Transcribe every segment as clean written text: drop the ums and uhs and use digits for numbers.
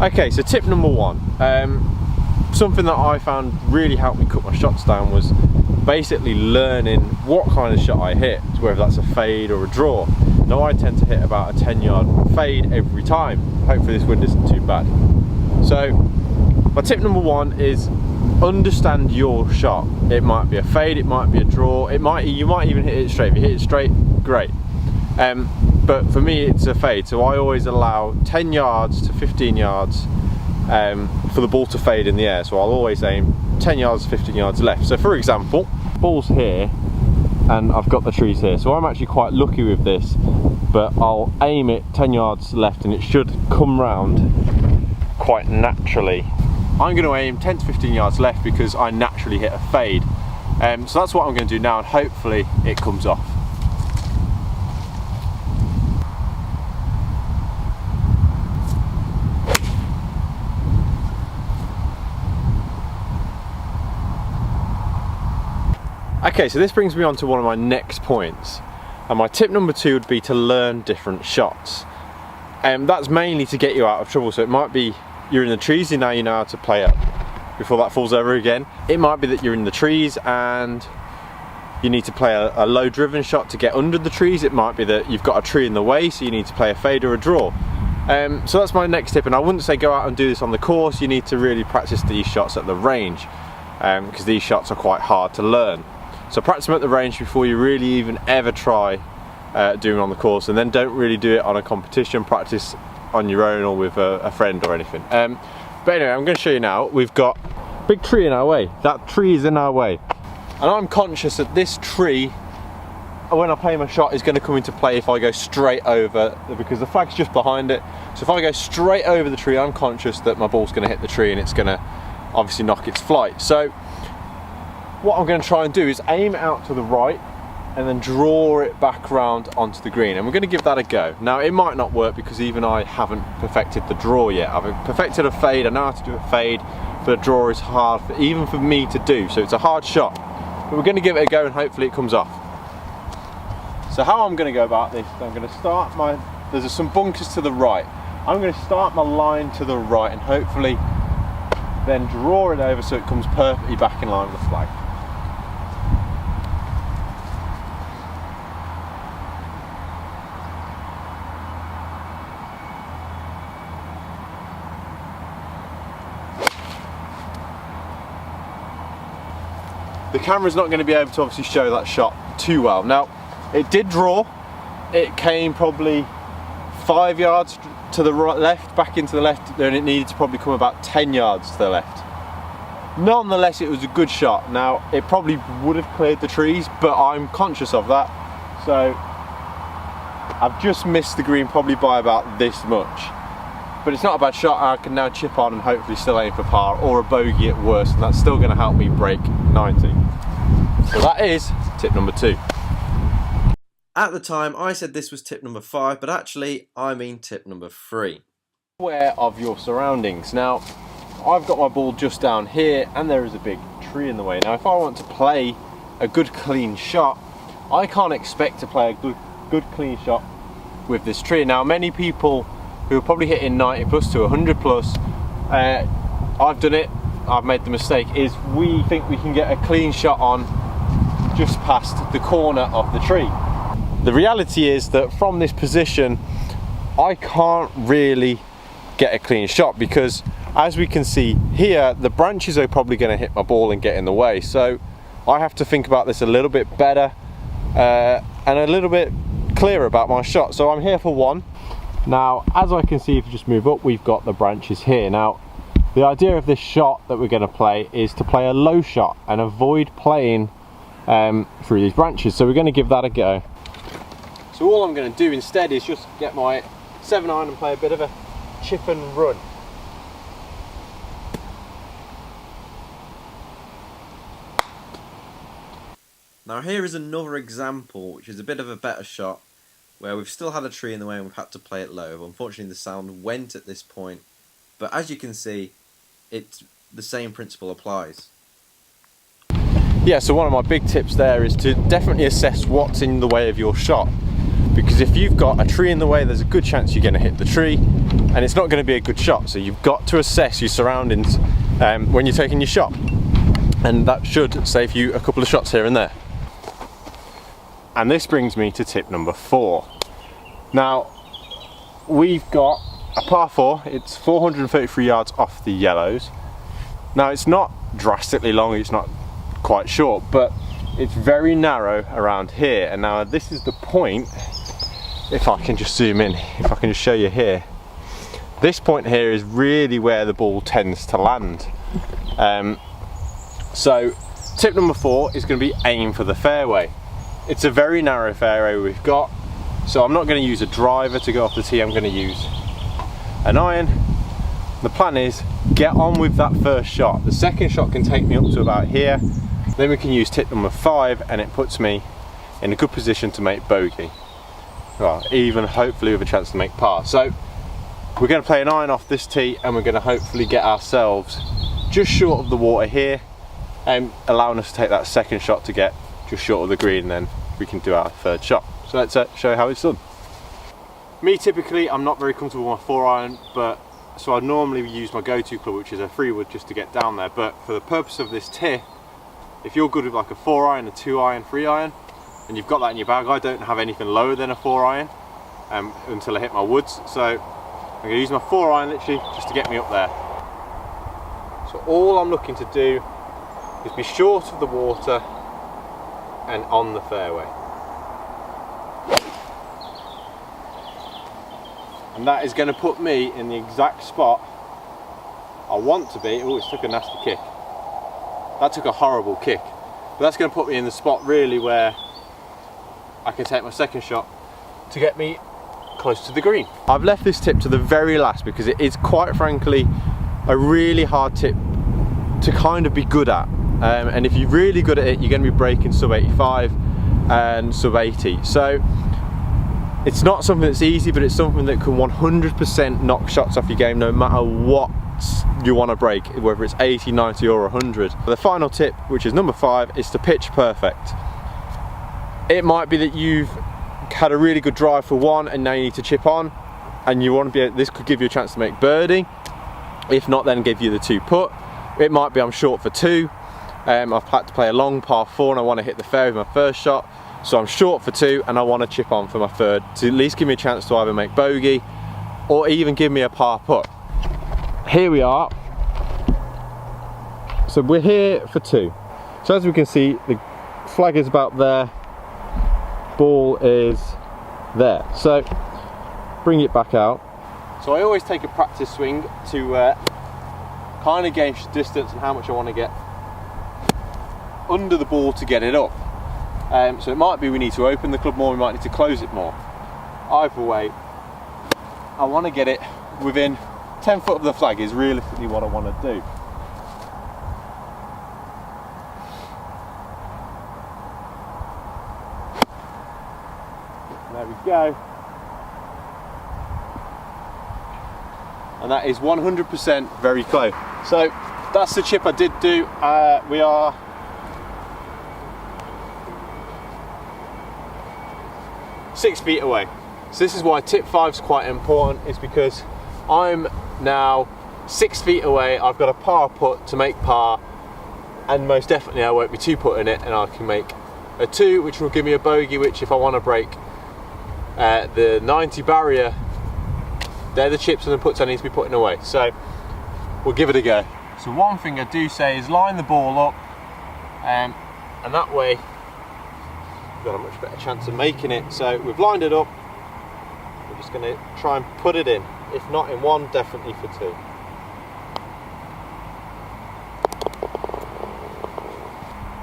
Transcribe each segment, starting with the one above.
Okay, so tip number one, something that I found really helped me cut my shots down was basically learning what kind of shot I hit, whether that's a fade or a draw. Now I tend to hit about a 10-yard fade every time. Hopefully this wind isn't too bad. So my tip number one is understand your shot. It might be a fade, it might be a draw, you might even hit it straight. If you hit it straight, great. But for me it's a fade, so I always allow 10 yards to 15 yards for the ball to fade in the air. So I'll always aim 10 yards, 15 yards left. So for example, ball's here and I've got the trees here, so I'm actually quite lucky with this, but I'll aim it 10 yards left and it should come round quite naturally. I'm going to aim 10 to 15 yards left because I naturally hit a fade. So that's what I'm going to do now, and hopefully it comes off. Okay, so this brings me on to one of my next points, and my tip number two would be to learn different shots. That's mainly to get you out of trouble. So it might be you're in the trees and now you know how to play up before that falls over again. It might be that you're in the trees and you need to play a low driven shot to get under the trees. It might be that you've got a tree in the way, so you need to play a fade or a draw. So that's my next tip, and I wouldn't say go out and do this on the course. You need to really practice these shots at the range, because these shots are quite hard to learn. So practice them at the range before you really even ever try doing it on the course, and then don't really do it on a competition. Practice on your own or with a friend or anything. But anyway, I'm going to show you now. We've got a big tree in our way. That tree is in our way. And I'm conscious that this tree, when I play my shot, is going to come into play if I go straight over, because the flag's just behind it. So if I go straight over the tree, I'm conscious that my ball's going to hit the tree and it's going to obviously knock its flight. So what I'm going to try and do is aim it out to the right and then draw it back round onto the green, and we're going to give that a go. Now it might not work because even I haven't perfected the draw yet. I've perfected a fade, I know how to do a fade, but a draw is hard even for me to do, so it's a hard shot. But we're going to give it a go and hopefully it comes off. So how I'm going to go about this, I'm going to start there's some bunkers to the right. I'm going to start my line to the right and hopefully then draw it over so it comes perfectly back in line with the flag. The camera's not going to be able to obviously show that shot too well. Now, it did draw. It came probably 5 yards to the right, left, back into the left, then it needed to probably come about 10 yards to the left. Nonetheless, it was a good shot. Now, it probably would have cleared the trees, but I'm conscious of that. So, I've just missed the green probably by about this much. But it's not a bad shot. I can now chip on and hopefully still aim for par or a bogey at worst, and that's still going to help me break 90. So that is tip number two. At the time I said this was tip number 5, but actually I mean tip number 3. Aware of your surroundings. Now I've got my ball just down here and there is a big tree in the way. Now if I want to play a good clean shot, I can't expect to play a good clean shot with this tree. Now many people who are probably hitting 90 plus to 100 plus, I've done it, I've made the mistake, is we think we can get a clean shot on just past the corner of the tree. The reality is that from this position I can't really get a clean shot, because as we can see here, the branches are probably going to hit my ball and get in the way. So I have to think about this a little bit better and a little bit clearer about my shot. So I'm here for one. Now as I can see, if you just move up, we've got the branches here. Now the idea of this shot that we're going to play is to play a low shot and avoid playing through these branches. So we're going to give that a go. So all I'm going to do instead is just get my 7-iron and play a bit of a chip and run. Now here is another example which is a bit of a better shot, where we've still had a tree in the way and we've had to play it low. Unfortunately the sound went at this point, but as you can see, the same principle applies. Yeah, so one of my big tips there is to definitely assess what's in the way of your shot. because if you've got a tree in the way, there's a good chance you're going to hit the tree and it's not going to be a good shot. So you've got to assess your surroundings when you're taking your shot, and that should save you a couple of shots here and there. And this brings me to tip number 4. Now, we've got a par 4, it's 433 yards off the yellows. Now, it's not drastically long, it's not quite short, but it's very narrow around here. And now this is the point, if I can just zoom in, if I can just show you here. This point here is really where the ball tends to land. So tip number 4 is going to be aim for the fairway. It's a very narrow fairway we've got, so I'm not going to use a driver to go off the tee, I'm going to use an iron. The plan is get on with that first shot. The second shot can take me up to about here. Then we can use tip number 5 and it puts me in a good position to make bogey. Well, even hopefully with a chance to make par. So we're going to play an iron off this tee and we're going to hopefully get ourselves just short of the water here, and allowing us to take that second shot to get just short of the green, and then we can do our third shot. So let's show you how it's done. Me, typically I'm not very comfortable with my 4-iron, but so I normally use my go-to club, which is a 3-wood, just to get down there. But for the purpose of this tip, if you're good with like a 4-iron, a 2-iron, 3-iron, and you've got that in your bag, I don't have anything lower than a 4-iron until I hit my woods. So I'm going to use my 4-iron literally just to get me up there. So all I'm looking to do is be short of the water and on the fairway. And that is going to put me in the exact spot I want to be. Oh, it took a nasty kick. That took a horrible kick. But that's going to put me in the spot really where I can take my second shot to get me close to the green. I've left this tip to the very last because it is quite frankly a really hard tip to kind of be good at. And if you're really good at it, you're going to be breaking sub 85 and sub 80. So it's not something that's easy, but it's something that can 100% knock shots off your game no matter what you want to break, whether it's 80, 90 or 100. The final tip, which is number 5, is to pitch perfect. It might be that you've had a really good drive for 1 and now you need to chip on, and you want to be, this could give you a chance to make birdie. If not, then give you the 2 putt. It might be I'm short for 2. I've had to play a long par 4 and I want to hit the fairway with my first shot. So I'm short for 2 and I want to chip on for my third to at least give me a chance to either make bogey or even give me a par putt. Here we are. So we're here for 2. So as we can see, the flag is about there, ball is there. So bring it back out. So I always take a practice swing to kind of gauge the distance and how much I want to get under the ball to get it up. So it might be we need to open the club more, we might need to close it more. Either way, I want to get it within 10 foot of the flag is realistically what I want to do. There we go. And that is 100% very close. So that's the chip I did do. We are 6 feet away. So this is why tip 5 is quite important, is because I'm now 6 feet away. I've got a par putt to make par, and most definitely I won't be 2 putting it, and I can make a 2, which will give me a bogey, which if I want to break the 90 barrier, they're the chips and the putts I need to be putting away. So we'll give it a go. So one thing I do say is line the ball up, and that way got a much better chance of making it. So we've lined it up, we're just going to try and put it in, if not in 1, definitely for 2.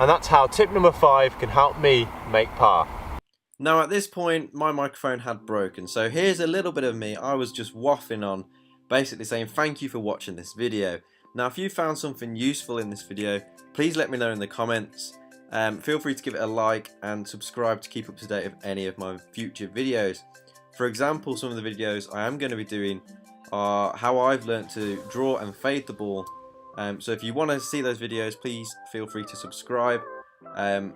And that's how tip number 5 can help me make par. Now at this point my microphone had broken, so here's a little bit of me. I was just waffling on, basically saying thank you for watching this video. Now if you found something useful in this video, please let me know in the comments. Feel free to give it a like and subscribe to keep up to date with any of my future videos. For example, some of the videos I am going to be doing are how I've learnt to draw and fade the ball. So if you want to see those videos, please feel free to subscribe, and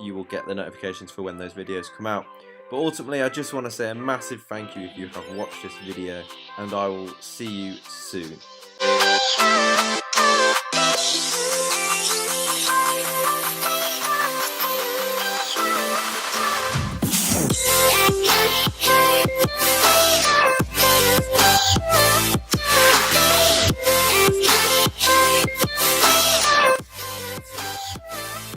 you will get the notifications for when those videos come out. But ultimately, I just want to say a massive thank you if you have watched this video, and I will see you soon.